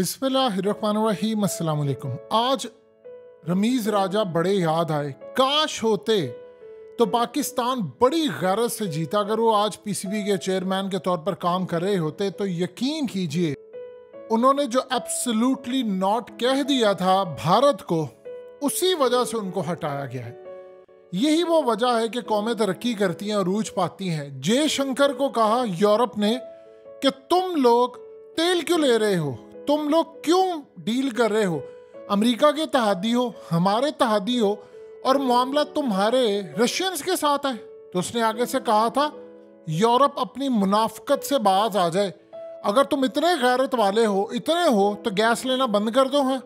बिस्मिल्लाहिर्रहमानिर्रहीम, अस्सलाम वालेकुम। आज रमीज़ राजा बड़े याद आए। काश होते तो पाकिस्तान बड़ी गैरत से जीता। अगर वो आज पीसीबी के चेयरमैन के तौर पर काम कर रहे होते तो यकीन कीजिए उन्होंने जो एब्सोल्युटली नॉट कह दिया था भारत को, उसी वजह से उनको हटाया गया है। यही वो वजह है कि कौमें तरक्की करती हैं, अरूज पाती हैं। जयशंकर को कहा यूरोप ने कि तुम लोग तेल क्यों ले रहे हो, तुम लोग क्यों डील कर रहे हो, अमेरिका के तहादी हो, हमारे तहादी हो, और मामला तुम्हारे रशियंस के साथ है। तो उसने आगे से कहा था यूरोप अपनी मुनाफकत से बाज आ जाए। अगर तुम इतने गैरत वाले हो, इतने हो, तो गैस लेना बंद कर दो है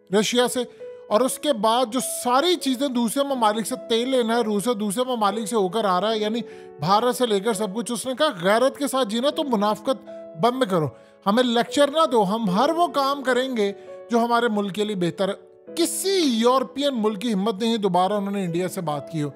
रशिया से। और उसके बाद जो सारी चीज़ें दूसरे ममालिक से, तेल लेना है रूस से, दूसरे ममालिक से होकर आ रहा है, यानी भारत से लेकर सब कुछ, उसने कहा गैरत के साथ जीना, तो मुनाफकत बंद करो, हमें लेक्चर ना दो, हम हर वो काम करेंगे जो हमारे मुल्क के लिए बेहतर है। किसी यूरोपियन मुल्क की हिम्मत नहीं दोबारा उन्होंने इंडिया से बात की हो।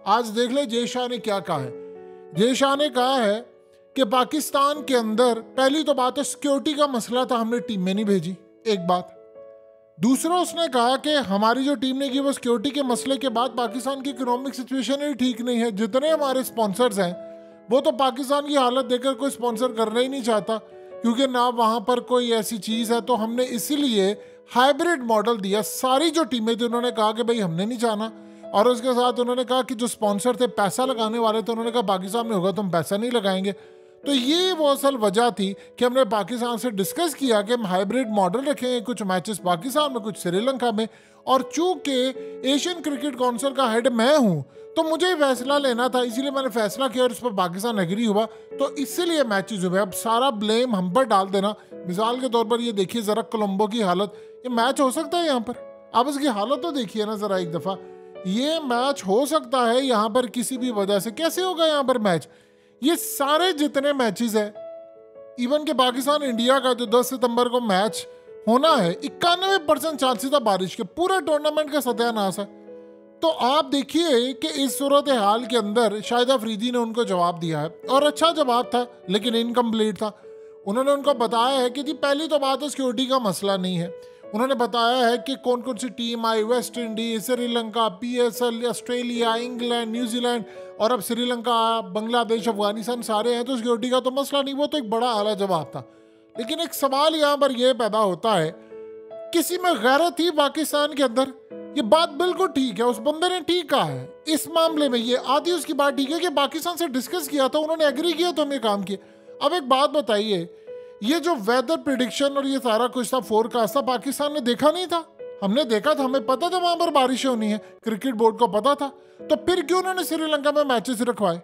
आज देख ले जय शाह ने क्या कहा है। जय शाह ने कहा है कि पाकिस्तान के अंदर पहली तो बात है सिक्योरिटी का मसला था, हमने टीम में नहीं भेजी, एक बात। दूसरा उसने कहा कि हमारी जो टीम ने की वो सिक्योरिटी के मसले के बाद पाकिस्तान की इकोनॉमिक सिचुएशन ही ठीक नहीं है। जितने हमारे स्पॉन्सर्स हैं वो तो पाकिस्तान की हालत देखकर कोई स्पॉन्सर करना ही नहीं चाहता, क्योंकि ना वहाँ पर कोई ऐसी चीज़ है। तो हमने इसीलिए हाइब्रिड मॉडल दिया। सारी जो टीमें थी उन्होंने कहा कि भाई हमने नहीं जाना, और उसके साथ उन्होंने कहा कि जो स्पॉन्सर थे, पैसा लगाने वाले थे, उन्होंने कहा पाकिस्तान में होगा तो हम पैसा नहीं लगाएंगे। तो ये वो असल वजह थी कि हमने पाकिस्तान से डिस्कस किया कि हम हाइब्रिड मॉडल रखेंगे, कुछ मैचेस पाकिस्तान में, कुछ श्रीलंका में। और चूंकि एशियन क्रिकेट काउंसिल का हेड मैं हूं तो मुझे ही फैसला लेना था, इसीलिए मैंने फैसला किया और इस पर पाकिस्तान एग्री हुआ, तो इसीलिए मैचेस हुए। अब सारा ब्लेम हम पर डाल देना। मिसाल के तौर पर ये देखिए ज़रा कोलंबो की हालत, ये मैच हो सकता है यहाँ पर? आप इसकी हालत तो देखिए ना ज़रा एक दफ़ा। ये मैच हो सकता है यहाँ पर किसी भी वजह से, कैसे होगा यहाँ पर मैच? ये सारे जितने मैचेस हैं, इवन के पाकिस्तान इंडिया का जो 10 सितंबर को मैच होना है, 91% चांसेस था बारिश के, पूरे टूर्नामेंट का सत्यानाश है। तो आप देखिए कि इस सूरत हाल के अंदर शाहिद अफरीदी ने उनको जवाब दिया है, और अच्छा जवाब था लेकिन इनकम्प्लीट था। उन्होंने उनको बताया है कि जी पहली तो बात है सिक्योरिटी का मसला नहीं है। उन्होंने बताया है कि कौन कौन सी टीम आई, West Indies, Sri Lanka, PSL, Australia, England, New Zealand, और अब श्रीलंका, बांग्लादेश, अफगानिस्तान सारे हैं, तो सिक्योरिटी का तो मसला नहीं। वो तो एक बड़ा आला जवाब था। लेकिन एक सवाल यहाँ पर यह पैदा होता है, किसी में गैरत थी पाकिस्तान के अंदर? ये बात बिल्कुल ठीक है, उस बंदे ने ठीक कहा है इस मामले में। ये आधी उसकी बात ठीक है कि पाकिस्तान से डिस्कस किया था, उन्होंने एग्री किया तो हम ये काम किए। अब एक बात बताइए, ये जो वेदर प्रिडिक्शन और ये सारा कुछ था, फोरकास्ट था, पाकिस्तान ने देखा नहीं था? हमने देखा था, हमें पता था वहां पर बारिशें होनी है, क्रिकेट बोर्ड को पता था। तो फिर क्यों उन्होंने श्रीलंका में मैचेस रखवाए?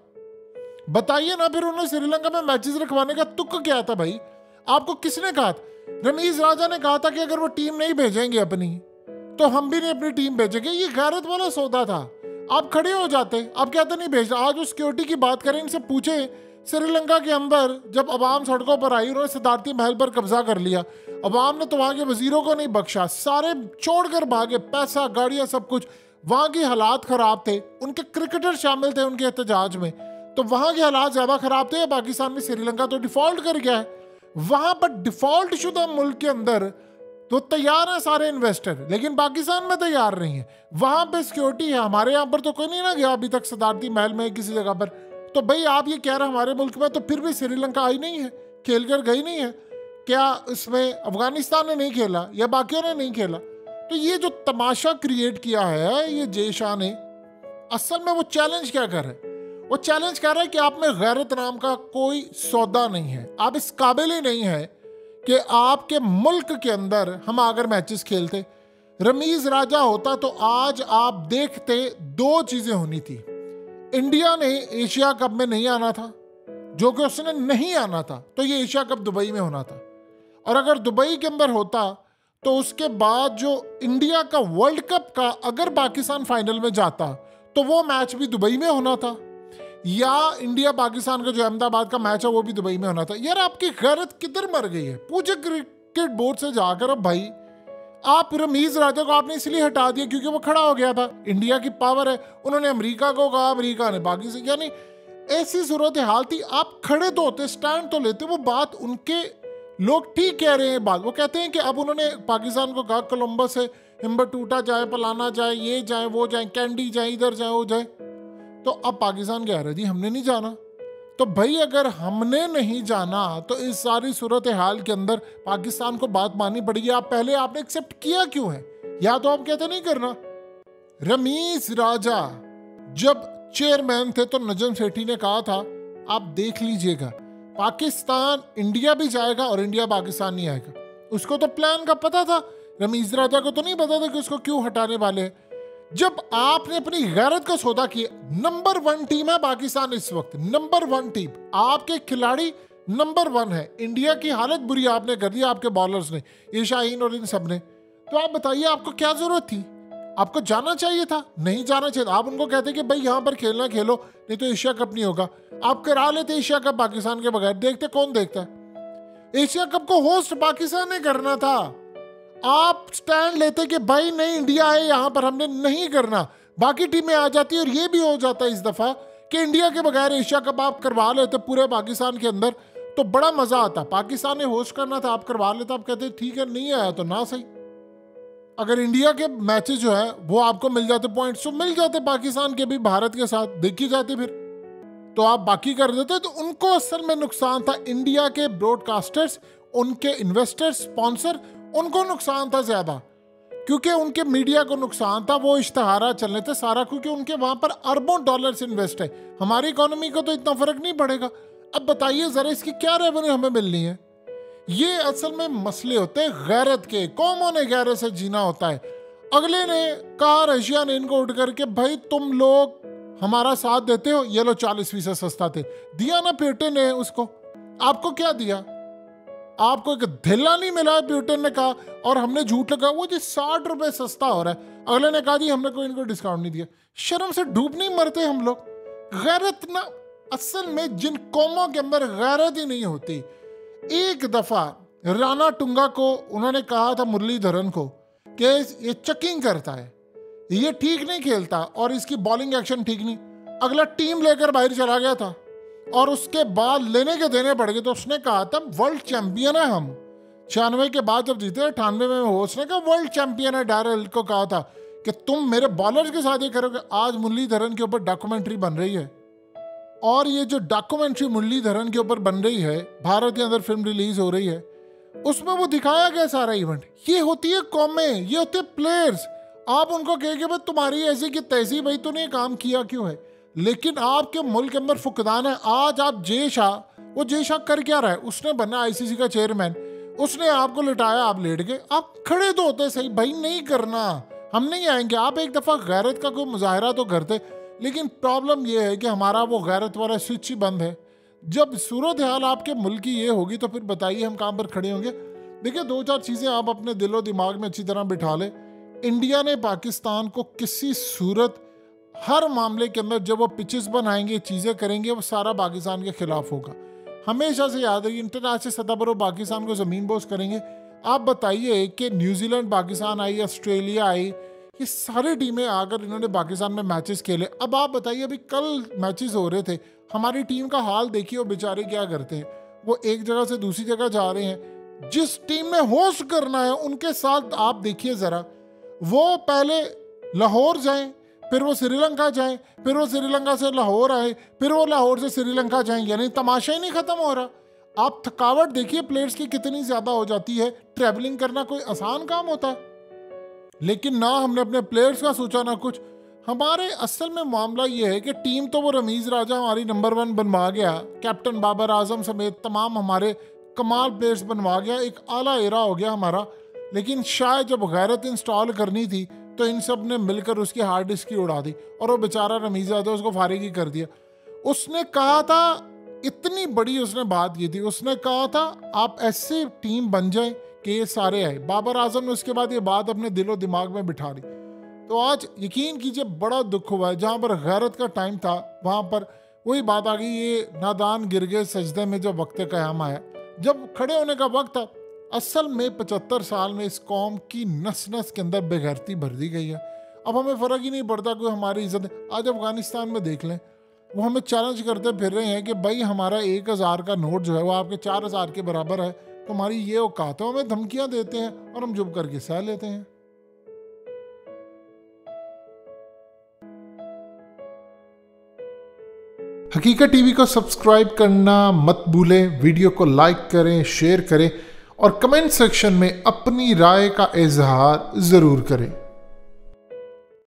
बताइए ना, फिर उन्होंने श्रीलंका में मैचेस रखवाने का तुक क्या था भाई? आपको किसने कहा था? रमीज राजा ने कहा था कि अगर वो टीम नहीं भेजेंगे अपनी तो हम भी नहीं अपनी टीम भेजेंगे। ये गैरत वाला सौदा था। आप खड़े हो जाते, आप कहते नहीं भेजना। आज उस सिक्योरिटी की बात करें, इनसे पूछे श्रीलंका के अंदर जब अवाम सड़कों पर आई, उन्होंने सदारती महल पर कब्जा कर लिया, अवाम ने तो वहाँ के वजीरों को नहीं बख्शा, सारे छोड़कर भागे, पैसा, गाड़ियाँ, सब कुछ। वहाँ के हालात ख़राब थे, उनके क्रिकेटर शामिल थे उनके एहतजाज में, तो वहाँ के हालात ज़्यादा ख़राब थे। पाकिस्तान में श्रीलंका तो डिफ़ॉल्ट कर गया है। वहाँ पर डिफ़ॉल्ट शुदा मुल्क के अंदर तो तैयार है सारे इन्वेस्टर, लेकिन पाकिस्तान में तैयार नहीं है। वहाँ पे सिक्योरिटी है, हमारे यहाँ पर तो कोई नहीं ना गया अभी तक सदारती महल में किसी जगह पर। तो भाई आप ये कह रहे हैं हमारे मुल्क में, तो फिर भी श्रीलंका आई नहीं है, खेल कर गई नहीं है क्या? इसमें अफगानिस्तान ने नहीं खेला या बाकियों ने नहीं खेला? तो ये जो तमाशा क्रिएट किया है ये जय शाह ने, असल में वो चैलेंज क्या कर रहा है? वो चैलेंज कर रहा है कि आप में गैरत नाम का कोई सौदा नहीं है, आप इस काबिल ही नहीं है कि आपके मुल्क के अंदर हम अगर मैचेस खेलते। रमीज राजा होता तो आज आप देखते दो चीजें होनी थी। इंडिया ने एशिया कप में नहीं आना था, जो कि उसने नहीं आना था, तो ये एशिया कप दुबई में होना था। और अगर दुबई के अंदर होता तो उसके बाद जो इंडिया का वर्ल्ड कप का अगर पाकिस्तान फाइनल में जाता तो वो मैच भी दुबई में होना था, या इंडिया पाकिस्तान का जो अहमदाबाद का मैच है वो भी दुबई में होना था। यार आपकी गैरत किधर मर गई है? पूछे क्रिकेट बोर्ड से जाकर। अब भाई आप रमीज राजा को आपने इसलिए हटा दिया क्योंकि वो खड़ा हो गया था, इंडिया की पावर है। उन्होंने अमेरिका को कहा, अमेरिका ने पाकिस्तान, यानी ऐसी सूरत हाल थी। आप खड़े तो होते, स्टैंड तो लेते, वो बात उनके लोग ठीक कह रहे हैं बात। वो कहते हैं कि अब उन्होंने पाकिस्तान को कहा कोलंबस से हिम्बरटूटा जाए, पलाना जाए, ये जाए, वो जाए, कैंडी जाए, इधर जाए, वो जाए। तो अब पाकिस्तान कह रहे जी हमने नहीं जाना। तो भाई अगर हमने नहीं जाना तो इस सारी सूरत हाल के अंदर पाकिस्तान को बात माननी पड़ेगी। आप पहले आपने एक्सेप्ट किया क्यों है? या तो आप कहते नहीं करना। रमीज राजा जब चेयरमैन थे तो नजम सेठी ने कहा था आप देख लीजिएगा पाकिस्तान इंडिया भी जाएगा और इंडिया पाकिस्तान नहीं आएगा। उसको तो प्लान का पता था, रमीज राजा को तो नहीं पता था कि उसको क्यों हटाने वाले हैं। जब आपने अपनी गैरत का सौदा किया, नंबर 1 टीम है पाकिस्तान इस वक्त, नंबर 1 टीम, आपके खिलाड़ी नंबर 1 है। इंडिया की हालत बुरी आपने कर दी, आपके बॉलर्स ने, ये शाहीन और इन सब ने। तो आप बताइए आपको क्या जरूरत थी? आपको जाना चाहिए था? नहीं जाना चाहिए। आप उनको कहते कि भाई यहाँ पर खेलना खेलो, नहीं तो एशिया कप नहीं होगा। आप करा लेते एशिया कप पाकिस्तान के बगैर, देखते कौन देखता है। एशिया कप को होस्ट पाकिस्तान ने करना था। आप स्टैंड लेते कि भाई नहीं इंडिया है यहाँ पर, हमने नहीं करना, बाकी टीमें आ जाती और ये भी हो जाता इस दफा कि इंडिया के बगैर एशिया कप आप करवा लेते पूरे पाकिस्तान के अंदर, तो बड़ा मजा आता। पाकिस्तान ने होस्ट करना था, आप करवा लेते। आप कहते ठीक है नहीं आया तो ना सही। अगर इंडिया के मैचेस जो है वो आपको मिल जाते, पॉइंट्स तो मिल जाते पाकिस्तान के भी भारत के साथ, देखी जाती फिर तो आप बाकी कर देते। तो उनको असल में नुकसान था, इंडिया के ब्रॉडकास्टर्स, उनके इन्वेस्टर्स, स्पॉन्सर, उनको नुकसान था ज्यादा, क्योंकि उनके मीडिया को नुकसान था। वो इश्तहारा चलने थे सारा, क्योंकि उनके वहां पर अरबों डॉलर्स इन्वेस्ट है। हमारी इकोनॉमी को तो इतना फर्क नहीं पड़ेगा। अब बताइए जरा इसकी क्या रेवेन्यू हमें मिलनी है? ये असल में मसले होते हैं गैरत के। कौमों ने गैरत से जीना होता है। अगले ने कहा, रशिया ने इनको उठ करके, भाई तुम लोग हमारा साथ देते हो, ये लो 40% सस्ता थे, दिया ना प्यूटिन ने उसको। आपको क्या दिया? आपको एक ढिल्ला नहीं मिला, प्यूटिन ने कहा, और हमने झूठ लगा वो जी 60 रुपए सस्ता हो रहा है। अगले ने कहा जी हमने कोई इनको डिस्काउंट नहीं दिया। शर्म से डूब नहीं मरते हम लोग? गैरत ना, असल में जिन कौमों के अंदर गैरत ही नहीं होती। एक दफा राणा टुंगा को उन्होंने कहा था मुरलीधरन को कि ये चेकिंग करता है, ये ठीक नहीं खेलता और इसकी बॉलिंग एक्शन ठीक नहीं। अगला टीम लेकर बाहर चला गया था और उसके बाद लेने के देने पड़ गए। तो उसने कहा था वर्ल्ड चैंपियन है हम, 96 के बाद जब जीते 98 में उसने कहा वर्ल्ड चैंपियन है। डैरेल को कहा था कि तुम मेरे बॉलर्स के साथ ये करोगे। आज मुरलीधरन के ऊपर डॉक्यूमेंट्री बन रही है, और ये जो डॉक्यूमेंट्री मुरलीधरन के ऊपर बन रही है, भारत के अंदर फिल्म रिलीज हो रही है, उसमें वो दिखाया गया सारा इवेंट। ये होती है कौमें, ये होते हैं प्लेयर्स। आप उनको कहेंगे भाई तुम्हारी ऐसी की तैसी, भाई तूने काम किया क्यों है? लेकिन आपके मुल्क के अंदर फुकदान है। आज आप जय शाह, वो जय शाह कर क्या रहा है? उसने बना आईसीसी का चेयरमैन, उसने आपको लिटाया, आप लेट गए। आप खड़े तो होते सही, भाई नहीं करना, हम नहीं आएंगे। आप एक दफा गैरत का कोई मुजाहरा तो करते। लेकिन प्रॉब्लम यह है कि हमारा वो गैरत वाला स्विच ही बंद है। जब सूरत हाल आपके मुल्क की ये होगी तो फिर बताइए हम कहाँ पर खड़े होंगे। देखिए 2-4 चीज़ें आप अपने दिलो दिमाग में अच्छी तरह बिठा ले। इंडिया ने पाकिस्तान को किसी सूरत, हर मामले के अंदर जब वो पिचेस बनाएंगे, चीज़ें करेंगे, वो सारा पाकिस्तान के खिलाफ होगा। हमेशा से याद है, इंटरनेशनल सतह पर वो पाकिस्तान को ज़मीन बोझ करेंगे। आप बताइए कि न्यूजीलैंड पाकिस्तान आई, ऑस्ट्रेलिया आई, ये सारी टीमें आकर इन्होंने पाकिस्तान में मैचेस खेले। अब आप बताइए, अभी कल मैचेस हो रहे थे, हमारी टीम का हाल देखिए, वो बेचारे क्या करते हैं। वो एक जगह से दूसरी जगह जा रहे हैं। जिस टीम में होस्ट करना है उनके साथ आप देखिए ज़रा, वो पहले लाहौर जाएं, फिर वो श्रीलंका जाएं, फिर वो श्रीलंका से लाहौर आए, फिर वो लाहौर से श्रीलंका जाएं, यानी तमाशा ही नहीं ख़त्म हो रहा। आप थकावट देखिए प्लेयर्स की कितनी ज़्यादा हो जाती है। ट्रैवलिंग करना कोई आसान काम होता है? लेकिन ना हमने अपने प्लेयर्स का सोचा ना कुछ। हमारे असल में मामला ये है कि टीम तो वो रमीज राजा हमारी नंबर 1 बनवा गया, कैप्टन बाबर आजम समेत तमाम हमारे कमाल प्लेयर्स बनवा गया, एक आला एरा हो गया हमारा। लेकिन शायद जब गैरत इंस्टॉल करनी थी तो इन सब ने मिलकर उसकी हार्ड डिस्क की उड़ा दी और वो बेचारा रमीज राजा उसको फारिग ही कर दिया। उसने कहा था, इतनी बड़ी उसने बात की थी, उसने कहा था आप ऐसी टीम बन जाए कि ये सारे आए। बाबर आजम ने उसके बाद ये बात अपने दिलो दिमाग में बिठा ली। तो आज यकीन कीजिए बड़ा दुख हुआ है। जहाँ पर गैरत का टाइम था वहाँ पर वही बात आ गई, ये नादान गिर गए सजदे में जब वक्त क़याम आया, जब खड़े होने का वक्त था। असल में 75 साल में इस कौम की नस नस के अंदर बेगैरती भर दी गई है। अब हमें फ़र्क ही नहीं पड़ता कोई हमारी इज्जत। आज अफगानिस्तान में देख लें, वो हमें चैलेंज करते फिर रहे हैं कि भाई हमारा 1000 का नोट जो है वो आपके 4000 के बराबर है, तुम्हारी ये औकात है, हमें धमकियां देते हैं और हम चुप करके सह लेते हैं। हकीकत टीवी को सब्सक्राइब करना मत भूलें, वीडियो को लाइक करें, शेयर करें और कमेंट सेक्शन में अपनी राय का इजहार ज़रूर करें।